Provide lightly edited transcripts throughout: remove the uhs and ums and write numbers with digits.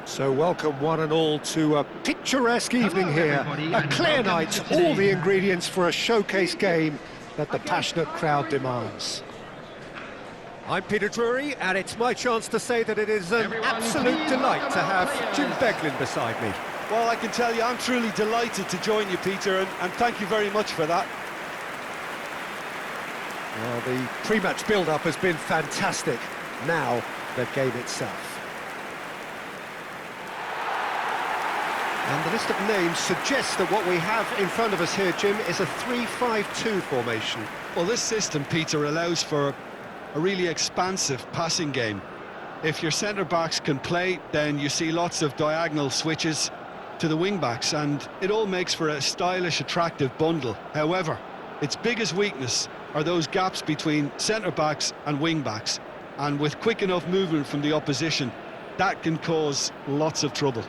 So welcome one and all to a picturesque evening here. A clear night, all the ingredients for a showcase game that the passionate crowd demands. I'm Peter Drury, and it's my chance to say that it is an absolute delight to have Jim Beglin beside me. Well, I can tell you I'm truly delighted to join you, Peter, and thank you very much for that. Well, the pre-match build-up has been fantastic. Now, the game itself. And the list of names suggests that what we have in front of us here, Jim, is a 3-5-2 formation. Well, this system, Peter, allows for a really expansive passing game. If your centre-backs can play, then you see lots of diagonal switches to the wing-backs, and it all makes for a stylish, attractive bundle. However, its biggest weakness are those gaps between centre-backs and wing-backs, and with quick enough movement from the opposition, that can cause lots of trouble.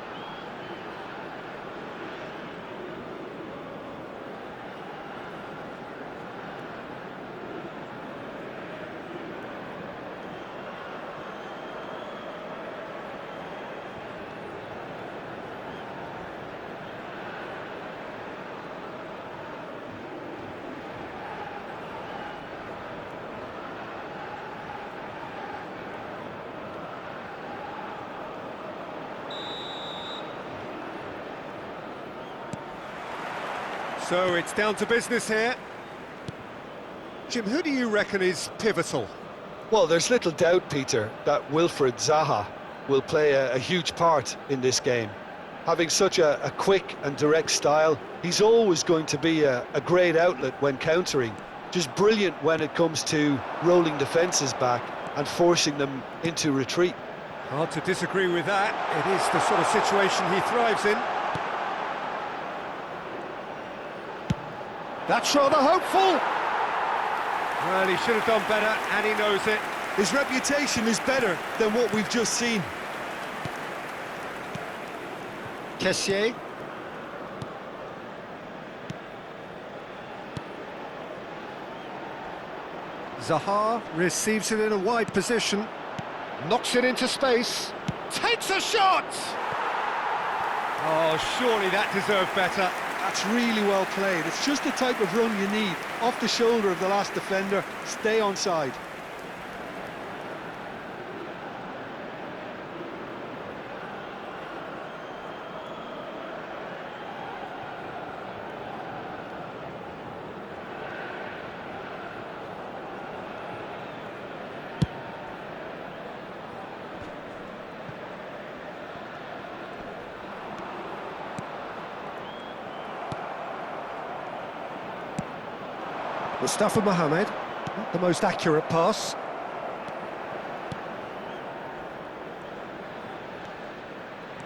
So it's down to business here. Jim, who do you reckon is pivotal? Well, there's little doubt, Peter, that Wilfried Zaha will play a huge part in this game. Having such a quick and direct style, he's always going to be a great outlet when countering. Just brilliant when it comes to rolling defences back and forcing them into retreat. Hard to disagree with that. It is the sort of situation he thrives in. That's rather hopeful. Well, he should have done better, and he knows it. His reputation is better than what we've just seen. Kessié. Zaha receives it in a wide position. Knocks it into space. Takes a shot! Oh, surely that deserved better. That's really well played. It's just the type of run you need. Off the shoulder of the last defender, stay onside. Mustafa Mohamed, not the most accurate pass.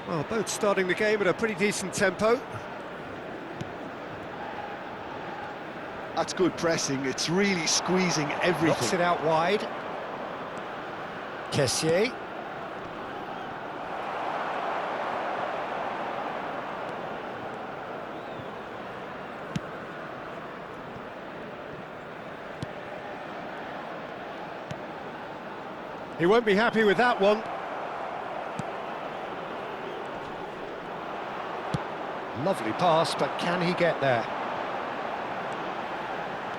Well, both starting the game at a pretty decent tempo. That's good pressing. It's really squeezing everything. Knocks it out wide. Kessié. He won't be happy with that one. Lovely pass, but can he get there?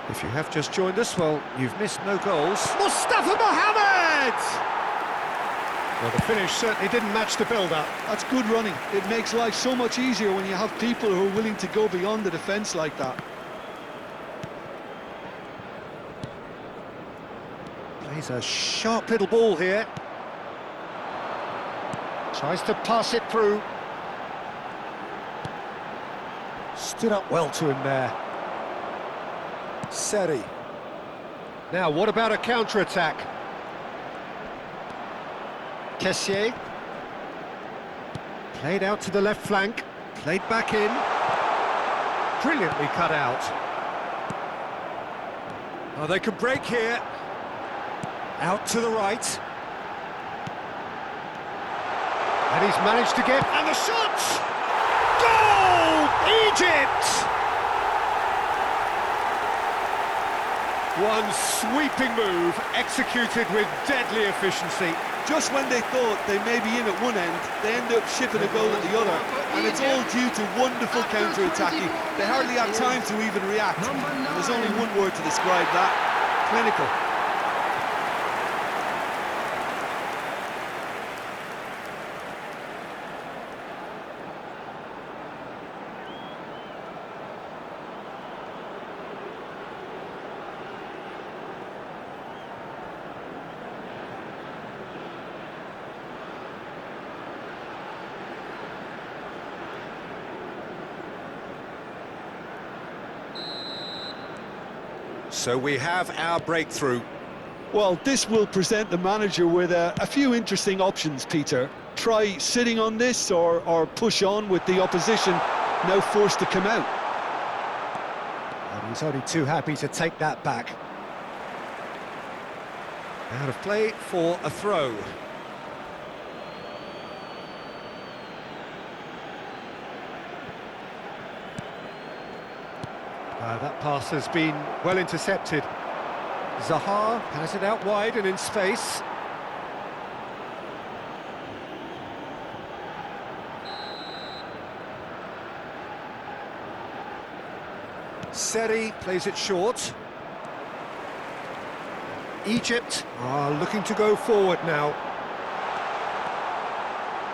If you have just joined us, well, you've missed no goals. Mustafa Mohamed! Well, the finish certainly didn't match the build-up. That's good running. It makes life so much easier when you have people who are willing to go beyond the defence like that. Plays a sharp little ball here. Tries to pass it through. Stood up well to him there. Seri. Now, what about a counter-attack? Kessié. Played out to the left flank. Played back in. Brilliantly cut out. Oh, they can break here. Out to the right. And he's managed to get... And the shot! Goal! Egypt! One sweeping move, executed with deadly efficiency. Just when they thought they may be in at one end, they end up shipping a goal at the other, and it's all due to wonderful counter-attacking. They hardly have time to even react, and there's only one word to describe that: clinical. So we have our breakthrough. Well, this will present the manager with a few interesting options, Peter. Try sitting on this or push on with the opposition now forced to come out. And he's only too happy to take that back. Out of play for a throw. That pass has been well intercepted. Zaha has it out wide and in space. Seri plays it short. Egypt are looking to go forward now.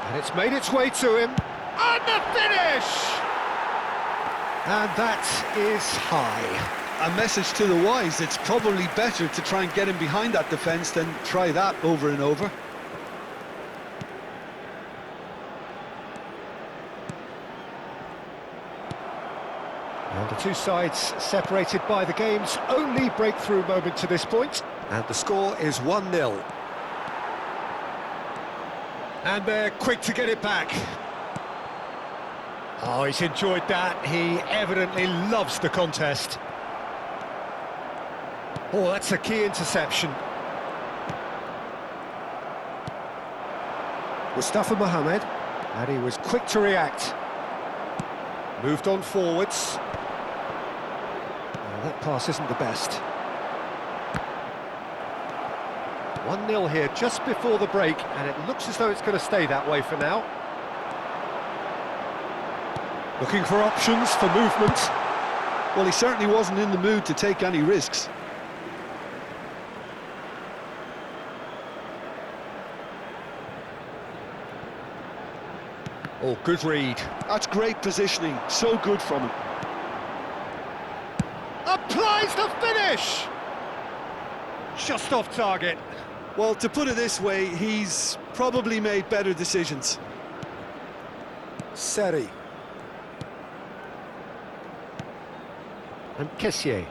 And it's made its way to him. And the finish! And that is high. A message to the wise: it's probably better to try and get him behind that defence than try that over and over. And the two sides separated by the game's only breakthrough moment to this point. And the score is 1-0. And they're quick to get it back. Oh, he's enjoyed that. He evidently loves the contest. Oh, that's a key interception. Mustafa Mohamed, and he was quick to react. Moved on forwards. Oh, that pass isn't the best. 1-0 here just before the break, and it looks as though it's going to stay that way for now. Looking for options for movement. Well, he certainly wasn't in the mood to take any risks. Oh, good read. That's great positioning, so good from him. Applies the finish! Just off target. Well, to put it this way, he's probably made better decisions. Seri. And Kessié.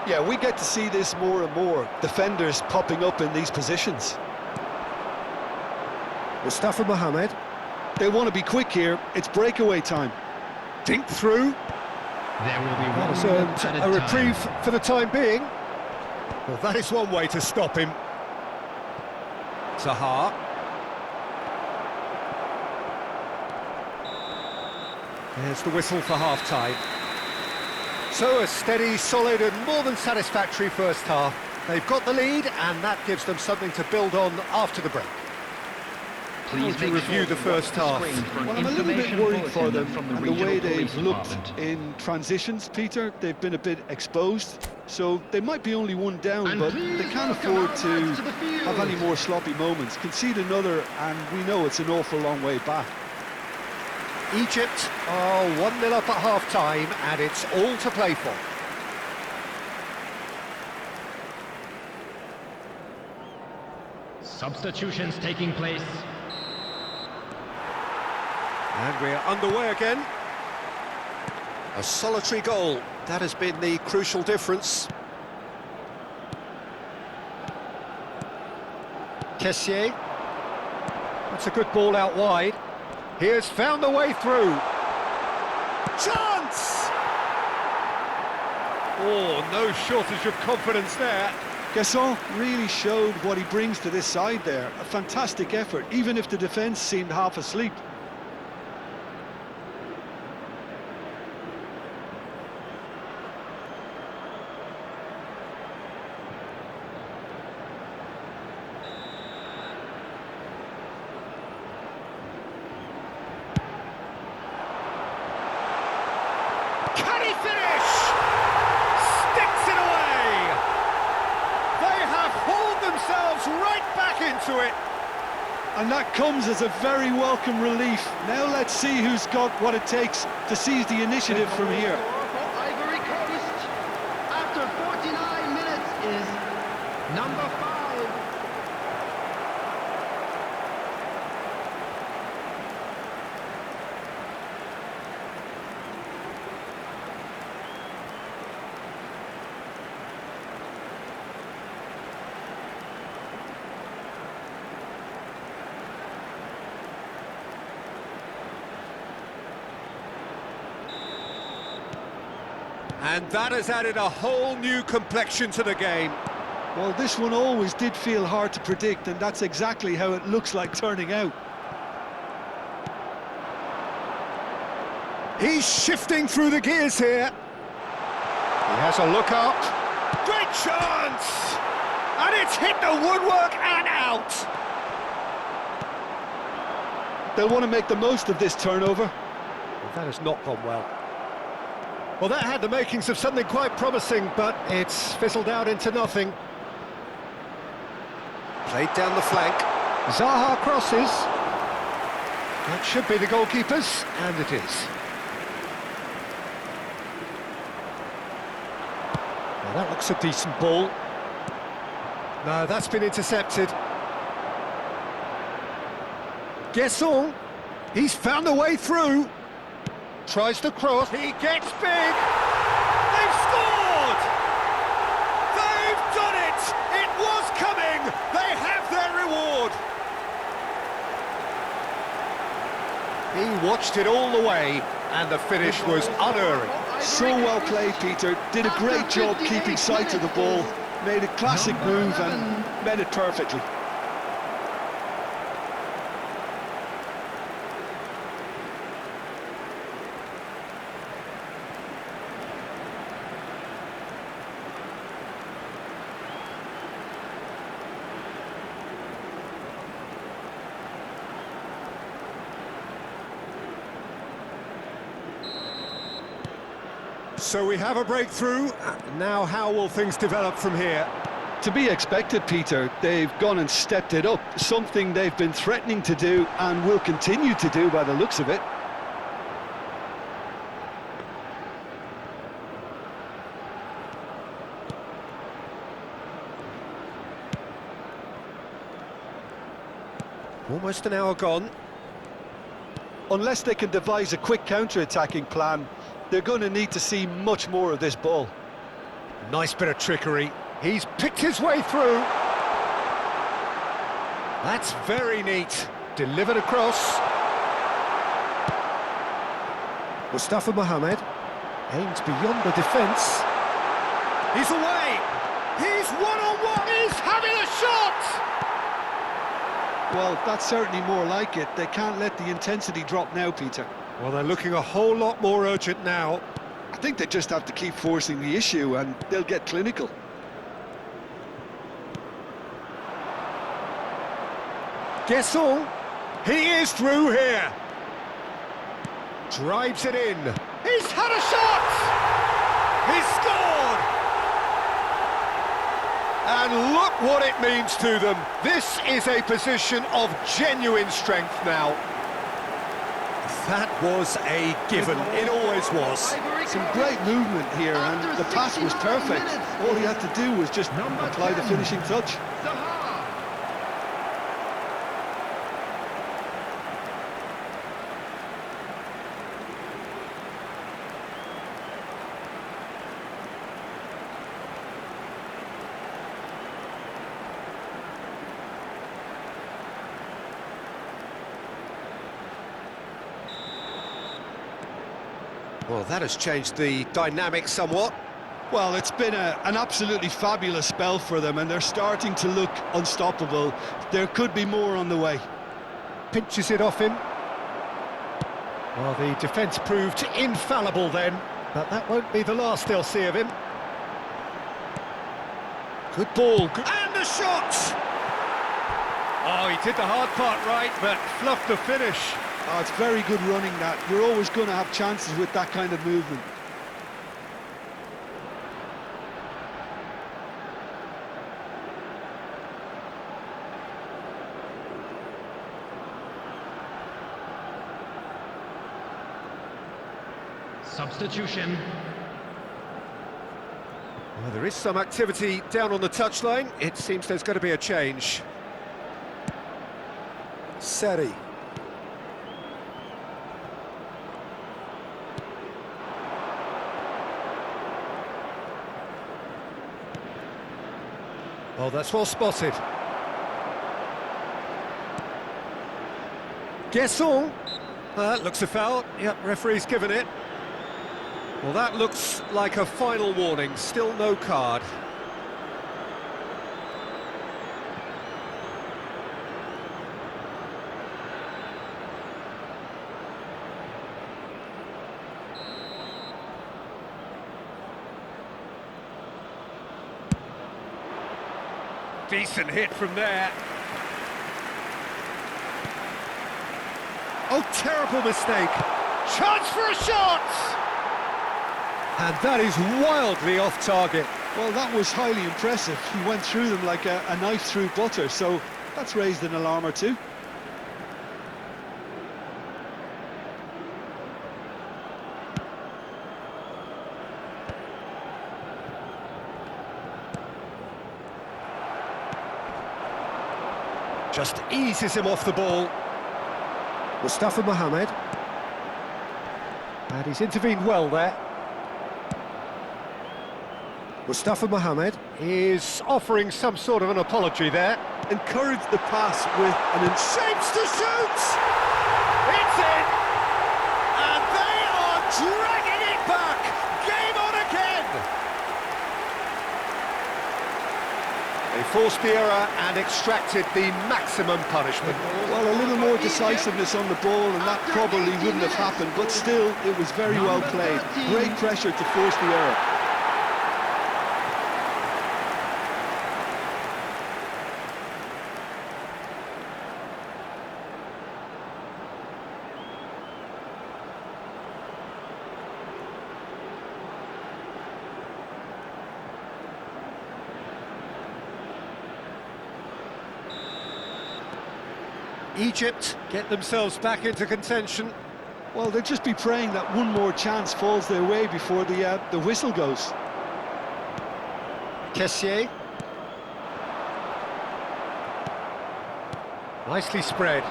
Yeah, we get to see this more and more. Defenders popping up in these positions. Mustafa Mohamed. They want to be quick here. It's breakaway time. Dink through. There will be That was one a reprieve for the time being. Well, that is one way to stop him. Zaha. There's the whistle for half-time. So a steady, solid and more than satisfactory first half. They've got the lead and that gives them something to build on after the break. Please to review the first half. Well, I'm a little bit worried for them and the way they've looked in transitions, Peter. They've been a bit exposed, so they might be only one down, but they can't afford to have any more sloppy moments. Concede another and we know it's an awful long way back. Egypt are 1-0 up at half-time and it's all to play for. Substitutions taking place. And we're underway again. A solitary goal. That has been the crucial difference. Kessié. That's a good ball out wide. He has found the way through. Chance! Oh, no shortage of confidence there. Gasson really showed what he brings to this side there. A fantastic effort, even if the defence seemed half asleep. And that comes as a very welcome relief. Now let's see who's got what it takes to seize the initiative from here. For Ivory Coast, after 49 minutes, is number 5. And that has added a whole new complexion to the game. Well, this one always did feel hard to predict, and that's exactly how it looks like turning out. He's shifting through the gears here. He has a look up. Great chance! And it's hit the woodwork and out. They'll want to make the most of this turnover. Well, that has not gone well. Well, that had the makings of something quite promising, but it's fizzled out into nothing. Played down the flank. Zaha crosses. That should be the goalkeeper's, and it is. Well, that looks a decent ball. No, that's been intercepted. Guesson, he's found a way through. Tries to cross, he gets big! They've scored! They've done it! It was coming! They have their reward! He watched it all the way, and the finish was unerring. So well played, Peter. Did a great job keeping sight of the ball. Made a classic move and made it perfectly. So we have a breakthrough. Now how will things develop from here? To be expected, Peter. They've gone and stepped it up, something they've been threatening to do and will continue to do by the looks of it. Almost an hour gone. Unless they can devise a quick counter-attacking plan, they're going to need to see much more of this ball. Nice bit of trickery. He's picked his way through. That's very neat. Delivered across. Mustafa Mohamed aims beyond the defence. He's away. He's one-on-one. He's having a shot. Well, that's certainly more like it. They can't let the intensity drop now, Peter. Well, they're looking a whole lot more urgent now. I think they just have to keep forcing the issue and they'll get clinical. Guesson, he is through here. Drives it in. He's had a shot! He's scored! And look what it means to them. This is a position of genuine strength now. That was a given. It always was. Some great movement here, and the pass was perfect. All he had to do was just apply the finishing touch. Well, that has changed the dynamic somewhat. Well, it's been an absolutely fabulous spell for them, and they're starting to look unstoppable. There could be more on the way. Pinches it off him. Well, the defence proved infallible then, but that won't be the last they'll see of him. Good ball. And the shot! Oh, he did the hard part right, but fluffed the finish. Oh, it's very good running that. You're always going to have chances with that kind of movement. Substitution. Well, there is some activity down on the touchline. It seems there's going to be a change. Seri. Oh, that's well spotted. Guesson. Looks a foul. Yep, referee's given it. Well, that looks like a final warning. Still no card. Decent hit from there. Oh, terrible mistake. Chance for a shot! And that is wildly off target. Well, that was highly impressive. He went through them like a knife through butter, so that's raised an alarm or two. Just eases him off the ball. Mustafa Mohamed. And he's intervened well there. Mustafa Mohamed is offering some sort of an apology there. Encouraged the pass with an Shapes to shoot! It's in! And they are dragging it back! Game on again! They forced the error and extracted the maximum punishment. Well, a little more decisiveness on the ball and that probably wouldn't have happened, but still, it was very well played. Great pressure to force the error. Egypt get themselves back into contention. Well, they'll just be praying that one more chance falls their way before the whistle goes. Kessié. Nicely spread.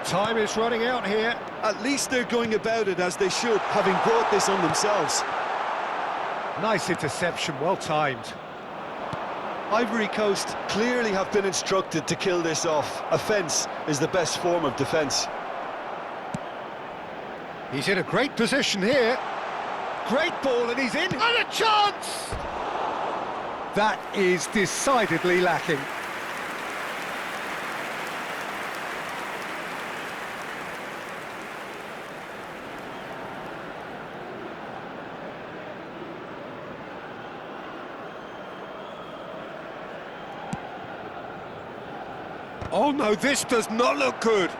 Time is running out here. At least they're going about it as they should, having brought this on themselves. Nice interception, well timed. Ivory Coast clearly have been instructed to kill this off. Offence is the best form of defence. He's in a great position here. Great ball and he's in. And a chance! That is decidedly lacking. Oh no, this does not look good.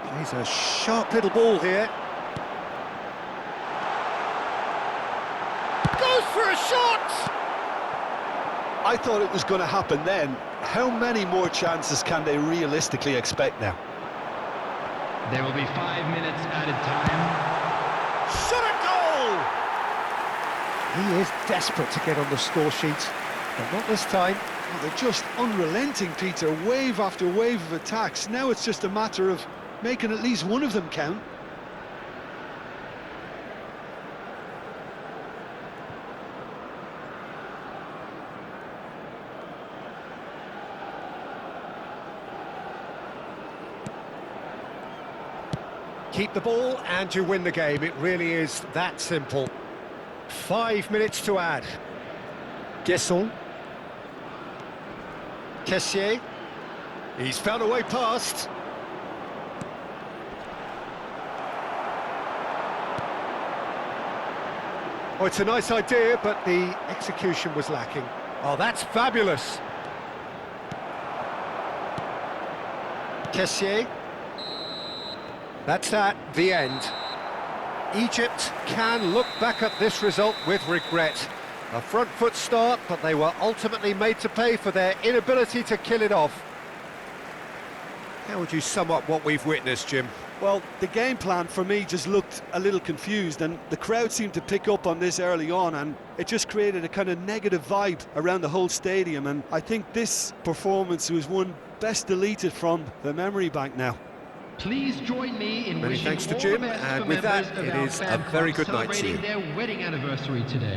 Plays a sharp little ball here. Goes for a shot! I thought it was going to happen then. How many more chances can they realistically expect now? There will be 5 minutes added time. Shot a goal! He is desperate to get on the score sheet, but not this time. Well, they're just unrelenting, Peter. Wave after wave of attacks. Now it's just a matter of making at least one of them count. Keep the ball and you win the game. It really is that simple. 5 minutes to add. Guesson. Kessié. He's found a way past. Oh, it's a nice idea, but the execution was lacking. Oh, that's fabulous. Kessié. That's that, the end. Egypt can look back at this result with regret. A front foot start, but they were ultimately made to pay for their inability to kill it off. How would you sum up what we've witnessed, Jim? Well, the game plan for me just looked a little confused, and the crowd seemed to pick up on this early on, and it just created a kind of negative vibe around the whole stadium, and I think this performance was one best deleted from the memory bank now. Please join me in Many wishing thanks to all Jim, the best and for with that, members of it our is a fan very club good night to you. celebrating their wedding anniversary today.